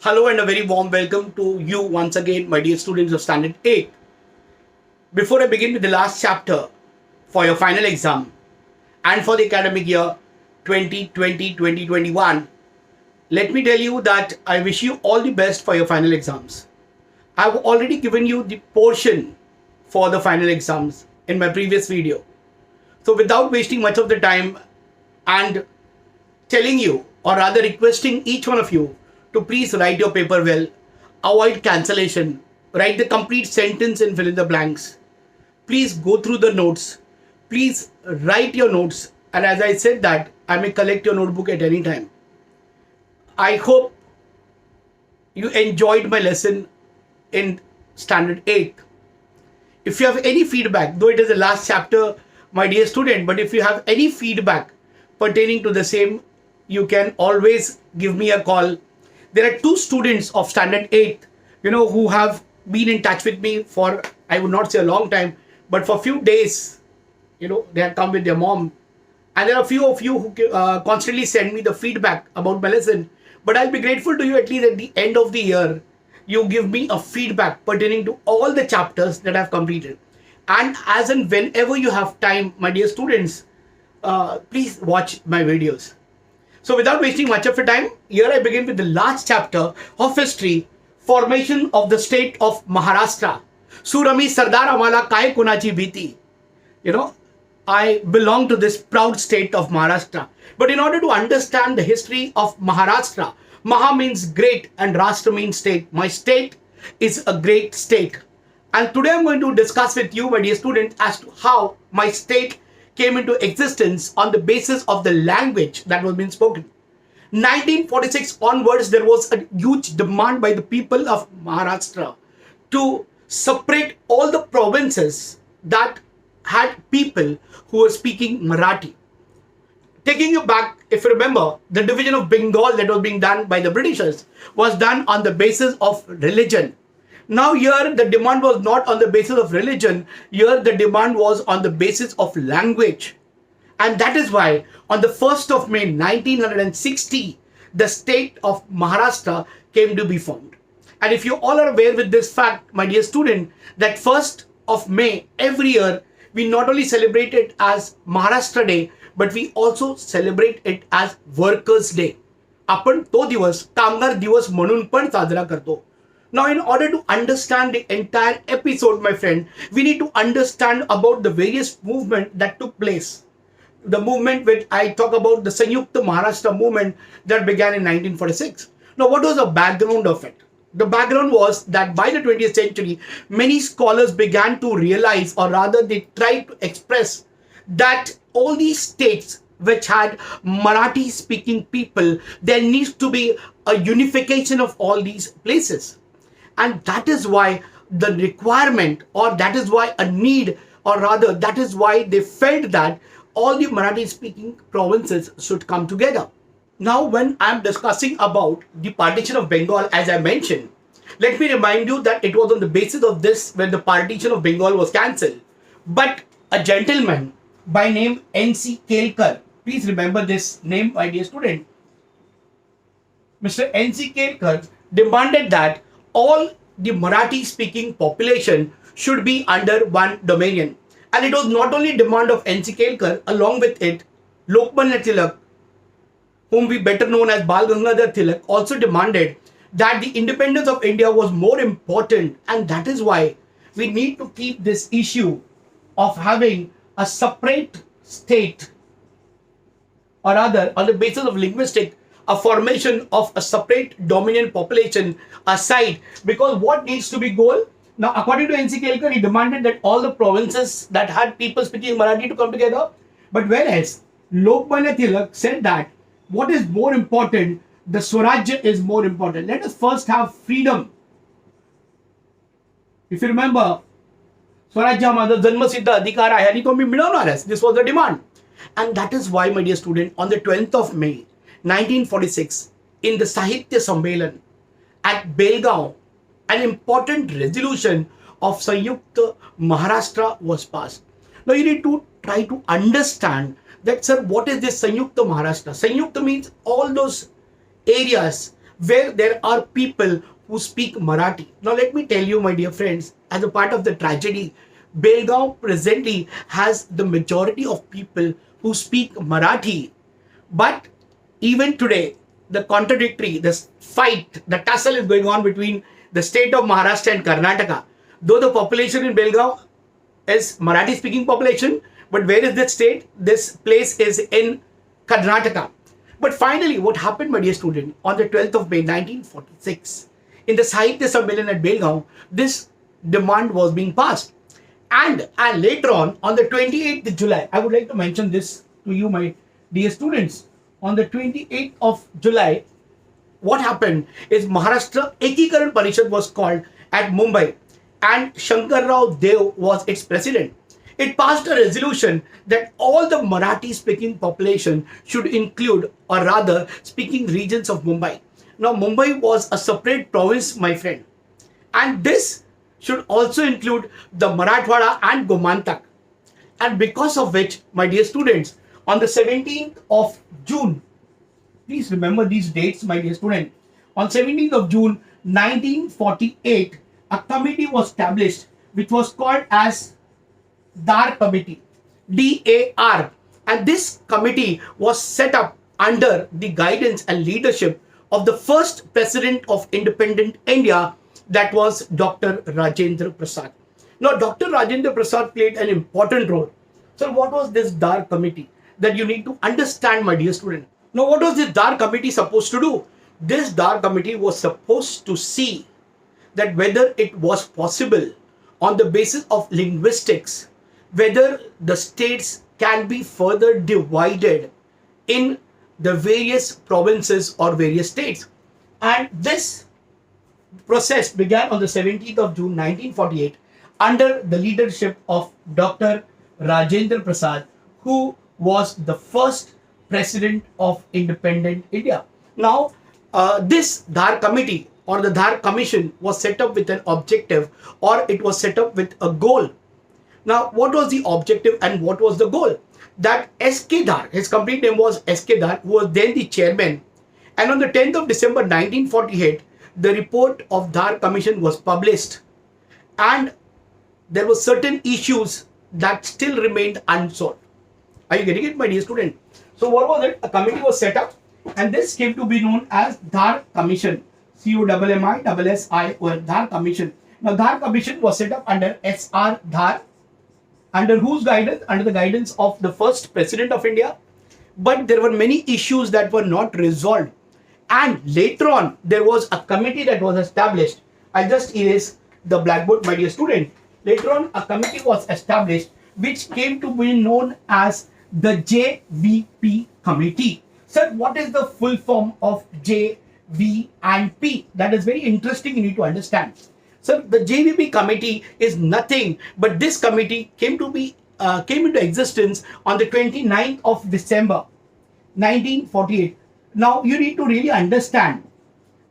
Hello and a very warm welcome to you once again, my dear students of Standard 8. Before I begin with the last chapter for your final exam and for the academic year 2020-2021, let me tell you that I wish you all the best for your final exams. I've already given you the portion for the final exams in my previous video. So without wasting much of the time and telling you, or rather requesting each one of you to please write your paper well, avoid cancellation, write the complete sentence and fill in the blanks. Please go through the notes. Please write your notes. And as I said that, I may collect your notebook at any time. I hope you enjoyed my lesson in Standard 8. If you have any feedback, though it is the last chapter, my dear student, but if you have any feedback pertaining to the same, you can always give me a call. There are two students of Standard 8, who have been in touch with me for, I would not say a long time, but for a few days, they have come with their mom. And there are a few of you who constantly send me the feedback about my lesson. But I'll be grateful to you at least at the end of the year. You give me a feedback pertaining to all the chapters that I've completed. And as and whenever you have time, my dear students, please watch my videos. So without wasting much of your time, here I begin with the last chapter of history, formation of the state of Maharashtra. Surami Sardar Amala Kai Kunachi Bhiti. I belong to this proud state of Maharashtra. But in order to understand the history of Maharashtra, Maha means great and Rashtra means state. My state is a great state. And today I'm going to discuss with you, my dear students, as to how my state came into existence on the basis of the language that was being spoken. 1946 onwards, there was a huge demand by the people of Maharashtra to separate all the provinces that had people who were speaking Marathi. Taking you back, if you remember, the division of Bengal that was being done by the Britishers was done on the basis of religion. Now here the demand was not on the basis of religion, here the demand was on the basis of language. And that is why on the 1st of May 1960, the state of Maharashtra came to be formed. And if you all are aware with this fact, my dear student, that 1st of May every year, we not only celebrate it as Maharashtra Day, but we also celebrate it as Workers' Day. आपण तो दिवस कामगार दिवस म्हणून पण साजरा करतो. Now, in order to understand the entire episode, my friend, we need to understand about the various movements that took place. The movement which I talk about, the Sanyukta Maharashtra movement that began in 1946. Now, what was the background of it? The background was that by the 20th century, many scholars began to realize, or rather they tried to express, that all these states which had Marathi speaking people, there needs to be a unification of all these places. And that is why the requirement, or that is why a need, or rather that is why they felt that all the Marathi speaking provinces should come together. Now when I am discussing about the partition of Bengal, as I mentioned, let me remind you that it was on the basis of this when the partition of Bengal was cancelled. But a gentleman by name N.C. Kelkar, please remember this name, my dear student, Mr. N.C. Kelkar demanded that all the Marathi speaking population should be under one dominion. And it was not only demand of N.C. Kelkar, along with it, Lokmanya Tilak, whom we better known as Bal Gangadhar Tilak, also demanded that the independence of India was more important, and that is why we need to keep this issue of having a separate state, or rather on the basis of linguistic, a formation of a separate dominant population aside, because what needs to be goal? Now, according to N.C. Kelkar, he demanded that all the provinces that had people speaking Marathi to come together. But whereas Lokmanya Tilak said that what is more important, the Swarajya is more important. Let us first have freedom. If you remember, Swarajya माझा जन्मसिद्ध अधिकार आहे आणि तो मी मिळवणारच. This was the demand. And that is why, my dear student, on the 12th of May 1946, in the Sahitya Sammelan at Belgaum, an important resolution of Sanyukta Maharashtra was passed. Now you need to try to understand that, sir, what is this Sanyukta Maharashtra? Sanyukta means all those areas where there are people who speak Marathi. Now, let me tell you, my dear friends, as a part of the tragedy, Belgaum presently has the majority of people who speak Marathi. But even today, the contradictory, this fight, the tussle is going on between the state of Maharashtra and Karnataka. Though the population in Belgaum is Marathi speaking population, but where is this state? This place is in Karnataka. But finally, what happened, my dear student, on the 12th of May 1946, in the Sahitya Sammelan at Belgaum, this demand was being passed. And later on the 28th of July, I would like to mention this to you, my dear students. On the 28th of July, what happened is Maharashtra Ekikaran Parishad was called at Mumbai, and Shankar Rao Dev was its president. It passed a resolution that all the Marathi speaking population should include, or rather speaking regions of Mumbai. Now, Mumbai was a separate province, my friend, and this should also include the Marathwada and Gomantak. And because of which, my dear students, on the 17th of June, please remember these dates, my dear student. On 17th of June 1948, a committee was established which was called as DAR Committee, DAR. And this committee was set up under the guidance and leadership of the first president of independent India, that was Dr. Rajendra Prasad. Now, Dr. Rajendra Prasad played an important role. So, what was this DAR Committee? That you need to understand, my dear student. Now, what was this DAR Committee supposed to do? This DAR Committee was supposed to see that whether it was possible on the basis of linguistics, whether the states can be further divided in the various provinces or various states. And this process began on the 17th of June 1948 under the leadership of Dr. Rajendra Prasad, who was the first president of independent India. Now, this DAR Committee or the DAR Commission was set up with an objective, or it was set up with a goal. Now, what was the objective and what was the goal? That S.K. Dhar, his complete name was S.K. Dhar, who was then the chairman. And on the 10th of December 1948, the report of DAR Commission was published. And there were certain issues that still remained unsolved. Are you getting it, my dear student? So what was it? A committee was set up, and this came to be known as DAR Commission. COMMISSION, DAR Commission. Now, DAR Commission was set up under S.R. Dhar, under whose guidance? Under the guidance of the first president of India. But there were many issues that were not resolved. And later on, there was a committee that was established. I just erase the blackboard, my dear student. Later on, a committee was established which came to be known as the JVP Committee. Sir, what is the full form of J, V and P? That is very interesting, you need to understand. So the JVP Committee is nothing but this committee came into existence on the 29th of December 1948. Now you need to really understand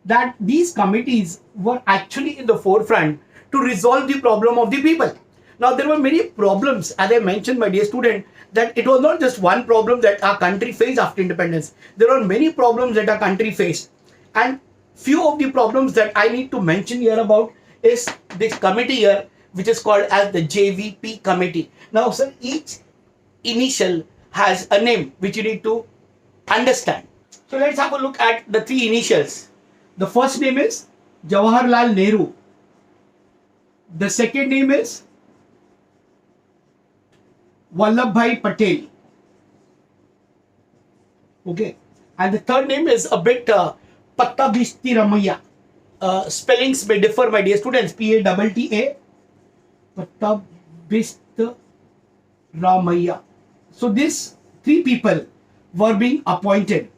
that these committees were actually in the forefront to resolve the problem of the people. Now there were many problems, as I mentioned, my dear student, that it was not just one problem that our country faced after independence. There are many problems that our country faced, and few of the problems that I need to mention here about is this committee here, which is called as the JVP Committee. Now, sir, each initial has a name which you need to understand. So let's have a look at the three initials. The first name is Jawaharlal Nehru. The second name is Vallabhbhai Patel. Okay. And the third name is a bit Pattabhisti Ramaiah. Spellings may differ, my dear students. P-A-T-T-A. Pattabhisti Ramaiah. So these three people were being appointed.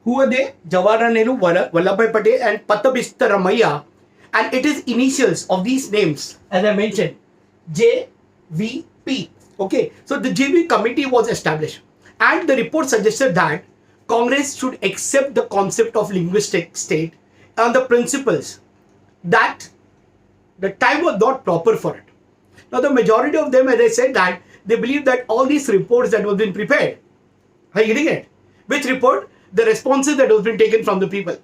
Who were they? Jawaharlal Nehru, Vallabhbhai Patel and Pattabhisti Ramaiah. And it is initials of these names, as I mentioned, JVP. Okay, so the JVP committee was established, and the report suggested that Congress should accept the concept of linguistic state on the principles that the time was not proper for it. Now, the majority of them, as I said, that they believe that all these reports that were being prepared, are you getting it? Which report? The responses that was being taken from the people.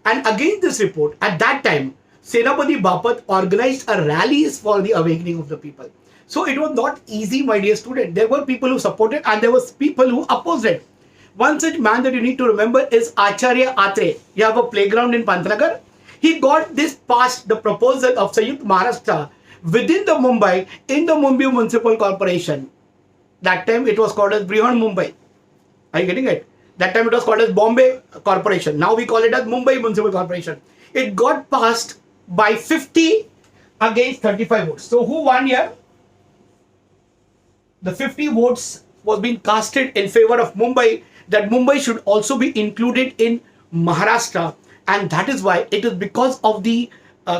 And against this report, at that time, Senapati Bapat organized a rallies for the awakening of the people. So it was not easy, my dear student. There were people who supported and there was people who opposed it. One such man that you need to remember is Acharya Atre. You have a playground in Pantnagar. He got this passed, the proposal of Sanyukt Maharashtra within the Mumbai, in the Mumbai Municipal Corporation. That time it was called as Brihan Mumbai. Are you getting it? That time it was called as Bombay Corporation. Now we call it as Mumbai Municipal Corporation. It got passed by 50 against 35 votes. So who won here? The 50 votes was being casted in favor of Mumbai, that Mumbai should also be included in Maharashtra. And that is why it is because of the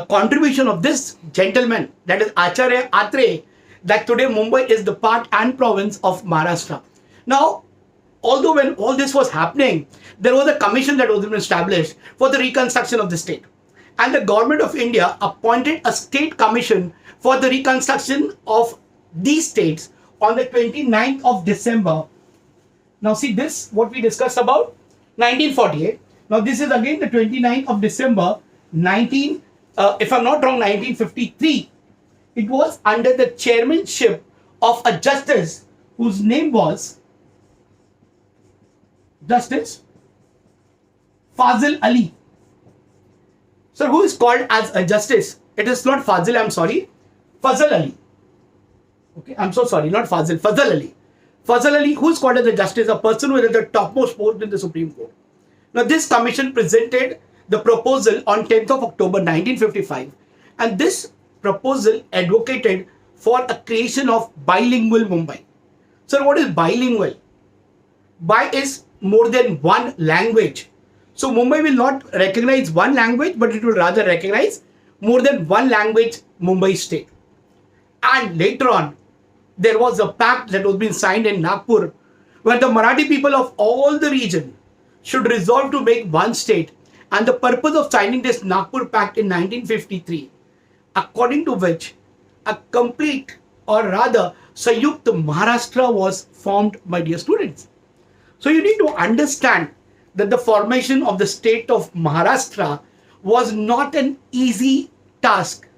contribution of this gentleman, that is Acharya Atre, that today Mumbai is the part and province of Maharashtra. Now, although when all this was happening, there was a commission that was established for the reconstruction of the state. And the government of India appointed a state commission for the reconstruction of these states on the 29th of December. Now see this, what we discussed about 1948. Now this is again the 29th of December, if I'm not wrong, 1953. It was under the chairmanship of a justice whose name was Justice Fazil Ali. So who is called as a justice? It is not Fazil, I'm sorry, Fazal Ali. Okay, I'm so sorry, not Fazil, Fazal Ali. Fazal Ali, who is called as a justice, a person who is at the topmost post in the Supreme Court. Now this commission presented the proposal on 10th of October 1955, and this proposal advocated for a creation of bilingual Mumbai. So what is bilingual? Bi is more than one language. So Mumbai will not recognize one language, but it will rather recognize more than one language Mumbai state. And later on, there was a pact that was being signed in Nagpur, where the Marathi people of all the region should resolve to make one state. And the purpose of signing this Nagpur Pact in 1953, according to which a complete, or rather Sanyukt Maharashtra was formed, my dear students. So you need to understand that the formation of the state of Maharashtra was not an easy task.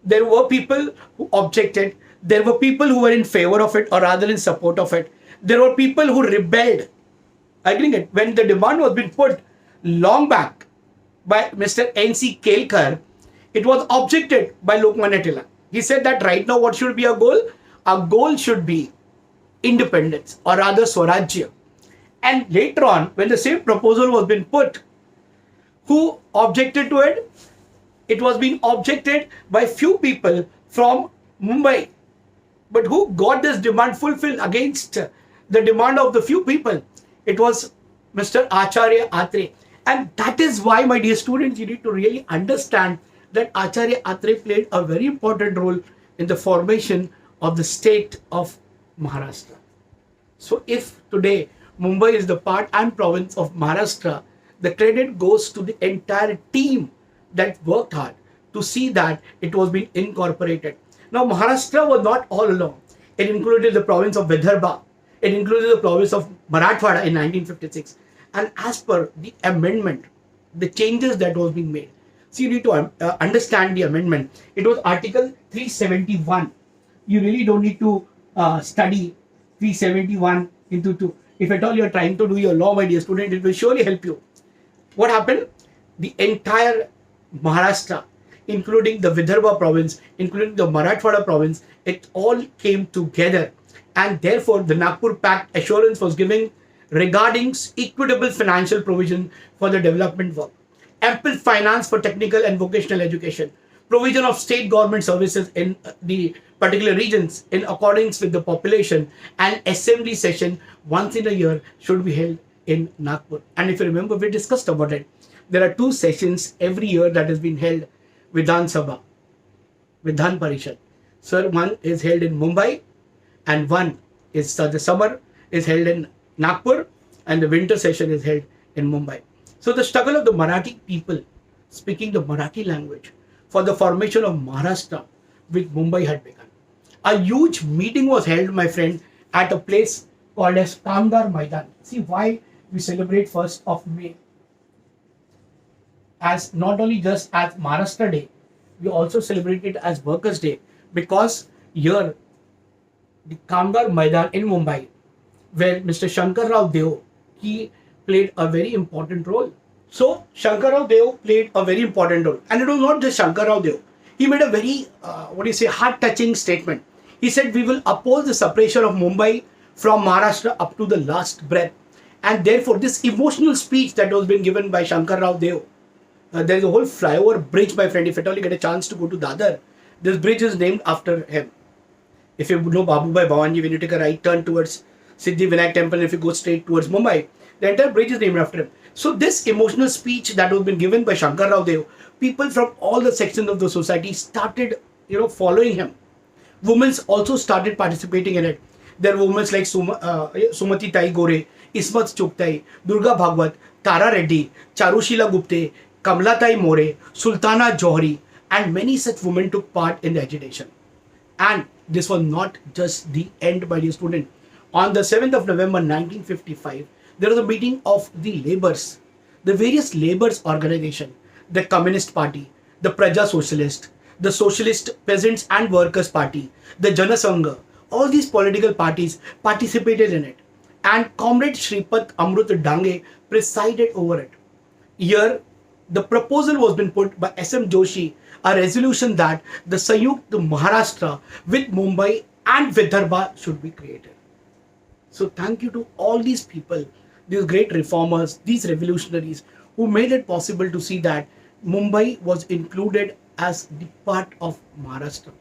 There were people who objected. There were people who were in favor of it, or rather in support of it. There were people who rebelled. Agreeing it. When the demand was being put long back by Mr. N.C. Kelkar, it was objected by Lokmanya Tilak. He said that right now what should be our goal? Our goal should be independence, or rather Swarajya. And later on, when the same proposal was being put, who objected to it? It was being objected by few people from Mumbai. But who got this demand fulfilled against the demand of the few people? It was Mr. Acharya Atre. And that is why, my dear students, you need to really understand that Acharya Atre played a very important role in the formation of the state of Maharashtra. So if today Mumbai is the part and province of Maharashtra, the credit goes to the entire team that worked hard to see that it was being incorporated. Now Maharashtra was not all alone. It included the province of Vidarbha. It included the province of Marathwada in 1956. And as per the amendment, the changes that was being made. So you need to understand the amendment. It was Article 371. You really don't need to study 371 into 2. If at all you are trying to do your law, my dear student, it will surely help you. What happened? The entire Maharashtra, including the Vidarbha province, including the Marathwada province, it all came together. And therefore, the Nagpur Pact assurance was given regarding equitable financial provision for the development work, ample finance for technical and vocational education, provision of state government services in the particular regions in accordance with the population, and assembly session once in a year should be held in Nagpur. And if you remember, we discussed about it. There are 2 sessions every year that has been held Vidhan Sabha, Vidhan Parishad. So one is held in Mumbai, and one is the summer is held in Nagpur, and the winter session is held in Mumbai. So the struggle of the Marathi people speaking the Marathi language for the formation of Maharashtra with Mumbai had begun. A huge meeting was held, my friend, at a place called as Kamdar Maidan. See why we celebrate 1st of May. as not only just as Maharashtra Day, we also celebrate it as Workers' Day because here the Kamgar Maidan in Mumbai, where Mr. Shankar Rao Deo, he played a very important role. So Shankar Rao Deo played a very important role, and it was not just Shankar Rao Deo. He made a very heart-touching statement. He said, "We will oppose the separation of Mumbai from Maharashtra up to the last breath." And therefore, this emotional speech that was being given by Shankar Rao Deo, there is a whole flyover bridge, my friend. If at all you get a chance to go to Dadar, this bridge is named after him. If you know Babubhai Bhawanji, when you take a right turn towards Siddhi Vinayak Temple, if you go straight towards Mumbai, the entire bridge is named after him. So this emotional speech that was been given by Shankar Rao Deo, people from all the sections of the society started, following him. Women also started participating in it. There were women like Sumati Tai Gore, Ismat Chuktai, Durga Bhagwat, Tara Reddy, Charushila Gupte, Kamlatai More, Sultana Johri, and many such women took part in the agitation. And this was not just the end, my dear student. On the 7th of November 1955, there was a meeting of the labours, the various labours organization, the Communist Party, the Praja Socialist, the Socialist Peasants and Workers Party, the Jana Sangha. All these political parties participated in it. And Comrade Shripat Amrut Dange presided over it. Here, the proposal was been put by S.M. Joshi, a resolution that the Sanyukt Maharashtra with Mumbai and Vidarbha should be created. So thank you to all these people, these great reformers, these revolutionaries who made it possible to see that Mumbai was included as the part of Maharashtra.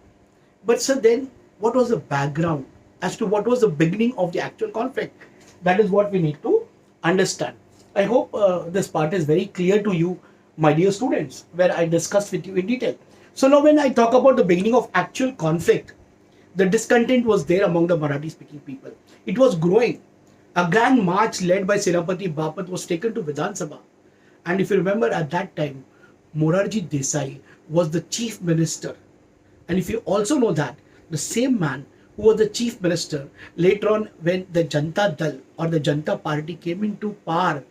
But sir, then what was the background as to what was the beginning of the actual conflict? That is what we need to understand. I hope this part is very clear to you, my dear students, where I discussed with you in detail. So now when I talk about the beginning of actual conflict, the discontent was there among the Marathi speaking people. It was growing. A grand march led by Senapati Bapat was taken to Vidhan Sabha. And if you remember at that time, Morarji Desai was the chief minister. And if you also know that, the same man who was the chief minister later on when the Janta Dal or the Janta Party came into power,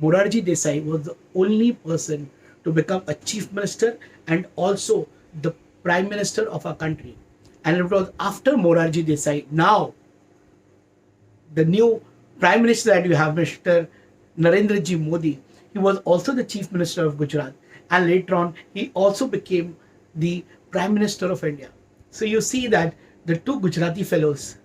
Morarji Desai was the only person to become a chief minister and also the prime minister of our country. And it was after Morarji Desai, now the new prime minister that you have, Mr. Narendra Ji Modi, he was also the chief minister of Gujarat. And later on, he also became the prime minister of India. So you see that the two Gujarati fellows,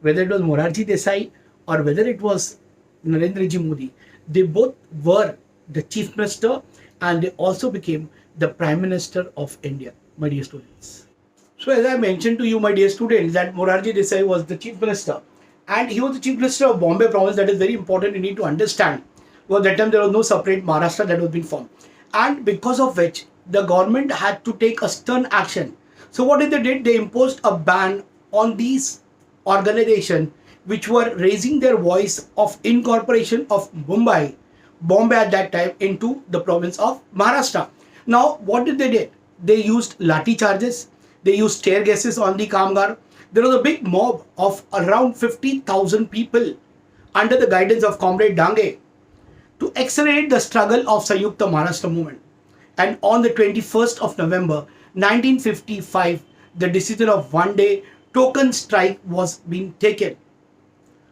whether it was Morarji Desai or whether it was Narendra Ji Modi, they both were the chief minister and they also became the prime minister of India, my dear students. So as I mentioned to you, my dear students, that Morarji Desai was the chief minister and he was the chief minister of Bombay province. That is very important, you need to understand. Well, that time there was no separate Maharashtra that was being formed. And because of which the government had to take a stern action. So what did they did? They imposed a ban on these organizations which were raising their voice of incorporation of Bombay at that time into the province of Maharashtra. Now, what did they do? They used lathi charges, they used tear gases on the Kamgar. There was a big mob of around 50,000 people under the guidance of Comrade Dange to accelerate the struggle of Sanyukta Maharashtra movement. And on the 21st of November 1955, the decision of one day token strike was being taken.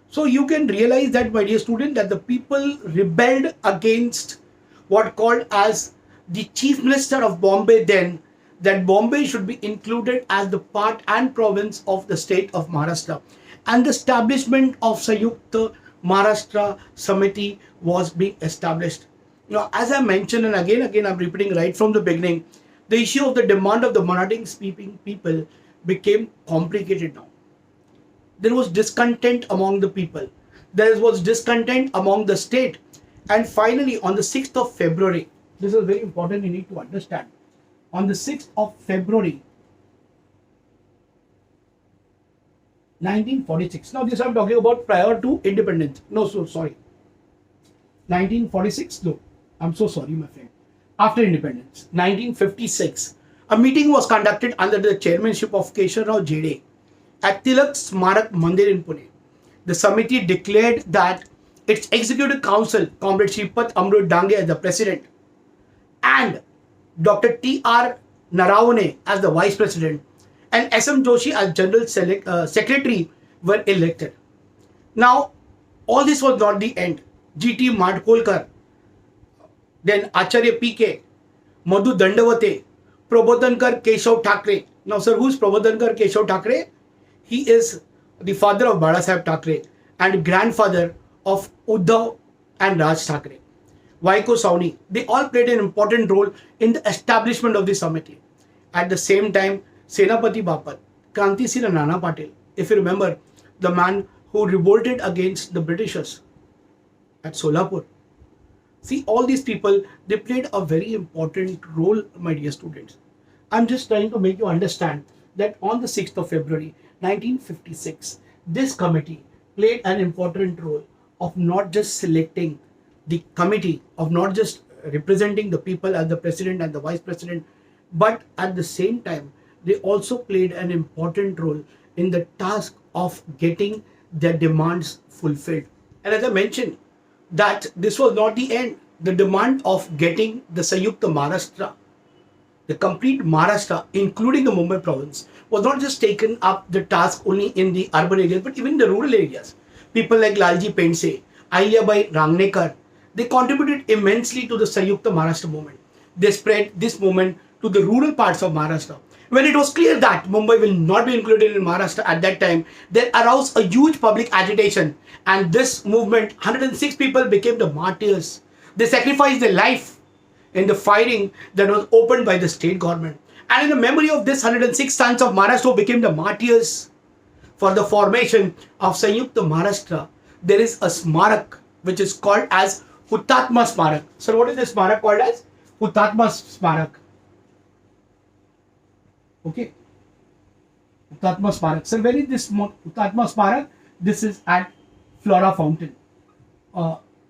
So you can realize that, my dear student, that the people rebelled against what called as the chief minister of Bombay then, that Bombay should be included as the part and province of the state of Maharashtra. And the establishment of Sanyukta Maharashtra Samiti was being established. Now, as I mentioned, and again I'm repeating right from the beginning, the issue of the demand of the Marathi speaking people became complicated now. There was discontent among the people. There was discontent among the state. And finally, on the 6th of February, this is very important, you need to understand. On the 6th of February 1946. Now this I'm talking about prior to independence. No, so sorry. 1946? No. I'm so sorry, my friend. After independence, 1956, a meeting was conducted under the chairmanship of Keshav Rao Jede at Tilak Smarak Mandir in Pune. The Samiti declared that its executive council, Comrade Shripat Amrut Dange as the president, and Dr. T.R. Naravane as the Vice President and S.M. Joshi as General Secretary were elected. Now, all this was not the end. G.T. Madkolkar, then Acharya P.K., Madhu Dandavate, Prabodhankar Keshav Thackeray. Now, sir, who's Prabodhankar Keshav Thackeray? He is the father of Balasaheb Thackeray and grandfather of Uddhav and Raj Thackeray. Vaiko Sauni, they all played an important role in the establishment of the committee. At the same time, Senapati Bapat, Kranti Sira Nana Patil, if you remember, the man who revolted against the Britishers at Solapur. See, all these people, they played a very important role, my dear students. I'm just trying to make you understand that on the 6th of February, 1956, this committee played an important role of not just selecting the committee, of not just representing the people as the president and the vice president, but at the same time, they also played an important role in the task of getting their demands fulfilled. And as I mentioned, that this was not the end. The demand of getting the Sanyukta Maharashtra, the complete Maharashtra, including the Mumbai province, was not just taken up the task only in the urban areas, but even in the rural areas. People like Lalji Pendse, Ahilyabai Rangnekar, they contributed immensely to the Sanyukta Maharashtra movement. They spread this movement to the rural parts of Maharashtra. When it was clear that Mumbai will not be included in Maharashtra at that time, they aroused a huge public agitation, and this movement, 106 people became the martyrs. They sacrificed their life in the fighting that was opened by the state government. And in the memory of this 106 sons of Maharashtra became the martyrs for the formation of Sanyukta Maharashtra, there is a smarak which is called as Hutatma Smarak. So what is this smarak called as? Hutatma Smarak. Okay. Hutatma Smarak. So where is this Hutatma Smarak? This is at Flora Fountain.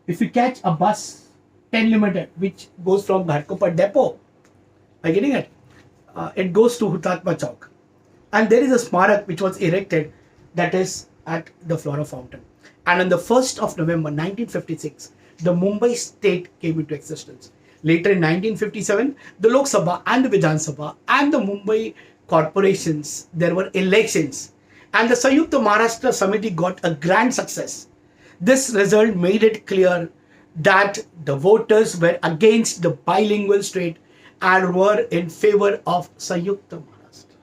If you catch a bus 10 limited which goes from Ghatkopar depot, are you getting it? It goes to Hutatma Chowk. And there is a Smarak which was erected that is at the Flora Fountain. And on the 1st of November 1956, the Mumbai state came into existence. Later in 1957, the Lok Sabha and the Vidhan Sabha and the Mumbai corporations, there were elections. And the Sanyukta Maharashtra Samiti got a grand success. This result made it clear that the voters were against the bilingual state and were in favor of Sanyukta Maharashtra.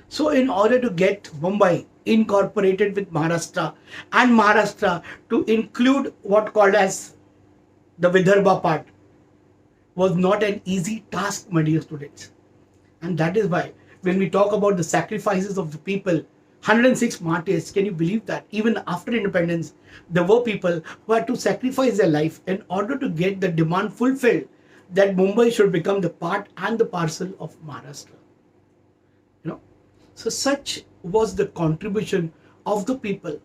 So in order to get Mumbai incorporated with Maharashtra and Maharashtra to include what called as the Vidarbha part was not an easy task, my dear students. And that is why when we talk about the sacrifices of the people, 106 martyrs, can you believe that? Even after independence, there were people who had to sacrifice their life in order to get the demand fulfilled that Mumbai should become the part and the parcel of Maharashtra. You know, so such was the contribution of the people.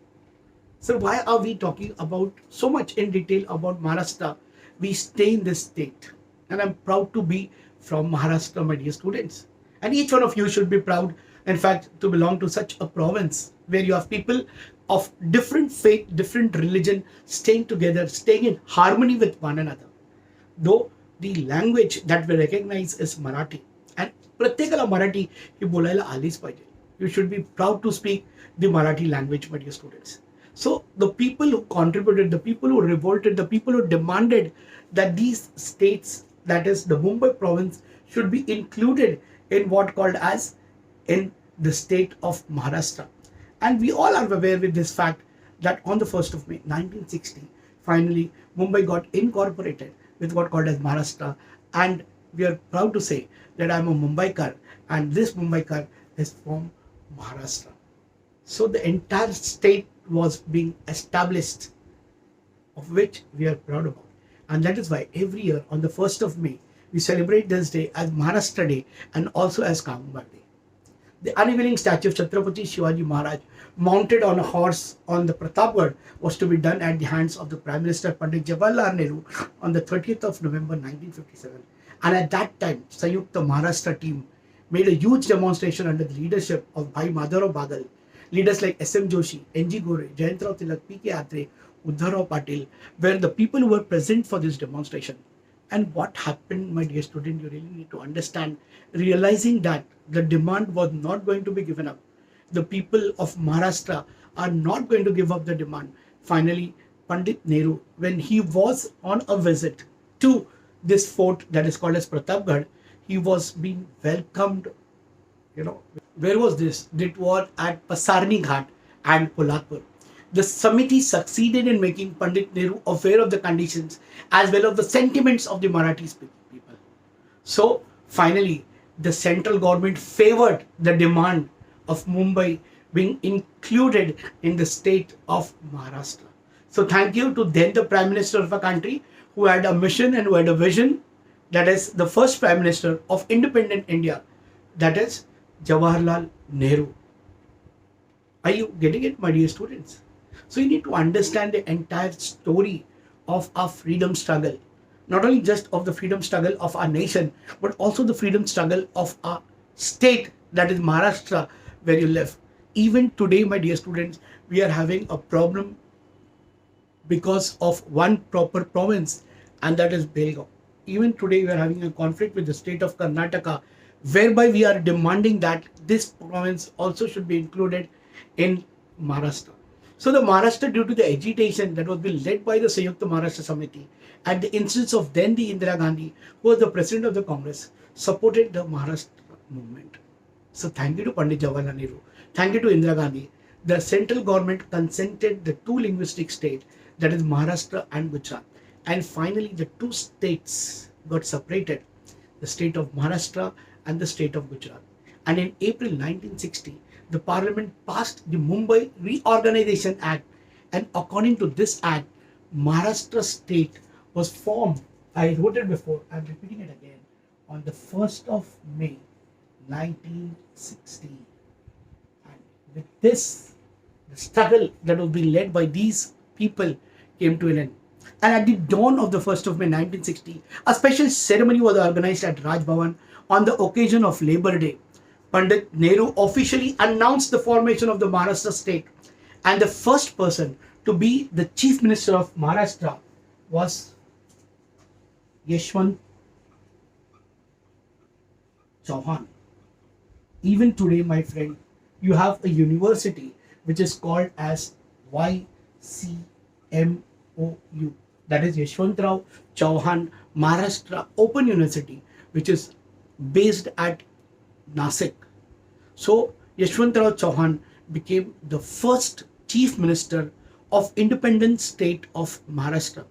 So why are we talking about so much in detail about Maharashtra? We stay in this state, and I'm proud to be from Maharashtra, my dear students. And each one of you should be proud, in fact, to belong to such a province where you have people of different faith, different religion, staying together, staying in harmony with one another. Though the language that we recognize is Marathi, and प्रत्येकाला मराठी ही बोलायला आलीच पाहिजे. You should be proud to speak the Marathi language, my dear students. So the people who contributed, the people who revolted, the people who demanded that these states, that is the Mumbai province, should be included in what called as in the state of Maharashtra. And we all are aware with this fact that on the 1st of May 1960, finally Mumbai got incorporated with what called as Maharashtra. And we are proud to say that I'm a Mumbaikar, and this Mumbaikar is from Maharashtra. So the entire state was being established, of which we are proud about. And that is why every year on the 1st of May, we celebrate this day as Maharashtra Day and also as Kambar Day. The unveiling statue of Chhatrapati Shivaji Maharaj mounted on a horse on the Pratapgarh was to be done at the hands of the Prime Minister Pandit Jawaharlal Nehru on the 30th of November 1957. And at that time, Sanyukta Maharashtra team made a huge demonstration under the leadership of Bhai Madhavrao Badal. Leaders like S.M. Joshi, N.G. Gore, Jayantrao Tilak, P.K. Atre, Uddhavrao Patil were the people who were present for this demonstration. And what happened, my dear student, you really need to understand, realizing that the demand was not going to be given up. The people of Maharashtra are not going to give up the demand. Finally, Pandit Nehru, when he was on a visit to this fort that is called as Pratapgarh, he was being welcomed. Where was this? It was at Pasarni Ghat and Kolhapur. The committee succeeded in making Pandit Nehru aware of the conditions as well as the sentiments of the Marathi people. So finally, the central government favored the demand of Mumbai being included in the state of Maharashtra. So thank you to then the Prime Minister of a country who had a mission and who had a vision, that is the first Prime Minister of independent India, that is Jawaharlal Nehru. Are you getting it, my dear students? So you need to understand the entire story of our freedom struggle. Not only just of the freedom struggle of our nation, but also the freedom struggle of our state, that is Maharashtra, where you live. Even today, my dear students, we are having a problem because of one proper province, and that is Belgaum. Even today, we are having a conflict with the state of Karnataka, whereby we are demanding that this province also should be included in Maharashtra. So the Maharashtra, due to the agitation that was being led by the Sanyukta Maharashtra Samiti, at the instance of then the Indira Gandhi, who was the president of the Congress, supported the Maharashtra movement. So thank you to Pandit Jawaharlal Nehru. Thank you to Indira Gandhi. The central government consented the two linguistic states, that is Maharashtra and Gujarat. And finally, the two states got separated, the state of Maharashtra and the state of Gujarat. And in April 1960, the parliament passed the Mumbai Reorganization Act, and according to this act, Maharashtra state was formed. I wrote it before, I'm repeating it again, on the 1st of May 1960. And with this, the struggle that was being led by these people came to an end. And at the dawn of the 1st of May 1960, a special ceremony was organized at Raj Bhavan on the occasion of Labor Day. Pandit Nehru officially announced the formation of the Maharashtra state, and the first person to be the chief minister of Maharashtra was Yashwant Chauhan. Even today, my friend, you have a university which is called as YCMOU, that is Yashwantrao Chauhan Maharashtra Open University, which is based at Nasik. So Yashwantrao Chauhan became the first chief minister of independent state of Maharashtra.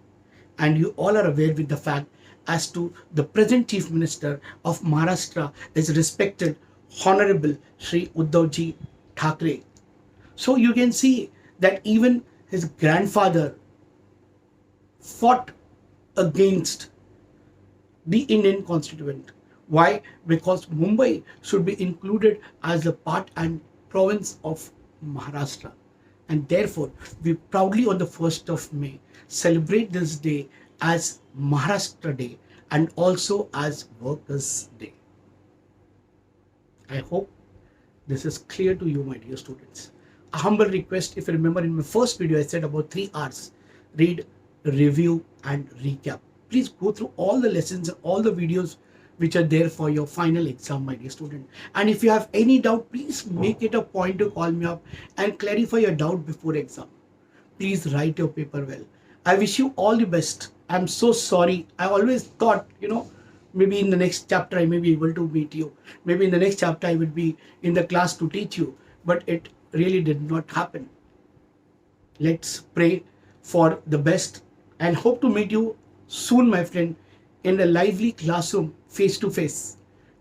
And you all are aware with the fact as to the present chief minister of Maharashtra is respected Honorable Shri Uddhavji Thackeray. So you can see that even his grandfather fought against the Indian Constituent. Why? Because Mumbai should be included as a part and province of Maharashtra. And therefore, we proudly on the 1st of May celebrate this day as Maharashtra Day and also as Workers' Day. I hope this is clear to you, my dear students. A humble request, if you remember in my first video, I said about 3 R's: read, review, and recap. Please go through all the lessons and all the videos which are there for your final exam, my dear student. And if you have any doubt, please make it a point to call me up and clarify your doubt before exam. Please write your paper well. I wish you all the best. I'm so sorry. I always thought, maybe in the next chapter I may be able to meet you. Maybe in the next chapter I would be in the class to teach you. But it really did not happen. Let's pray for the best and hope to meet you soon, my friend, in a lively classroom, face to face,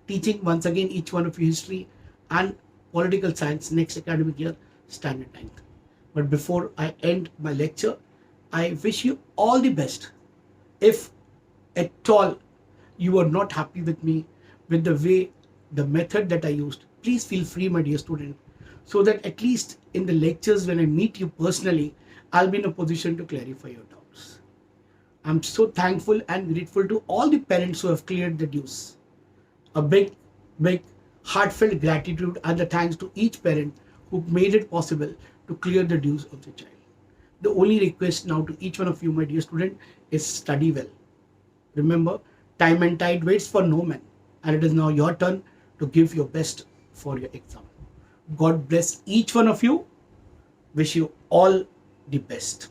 teaching once again each one of you history and political science next academic year, standard 9th. But before I end my lecture, I wish you all the best. If at all you are not happy with me, with the way, the method that I used, please feel free, my dear student, so that at least in the lectures when I meet you personally, I'll be in a position to clarify your doubts. I'm so thankful and grateful to all the parents who have cleared the dues. A big, heartfelt gratitude and the thanks to each parent who made it possible to clear the dues of the child. The only request now to each one of you, my dear student, is study well. Remember, time and tide waits for no man, and it is now your turn to give your best for your exam. God bless each one of you. Wish you all the best.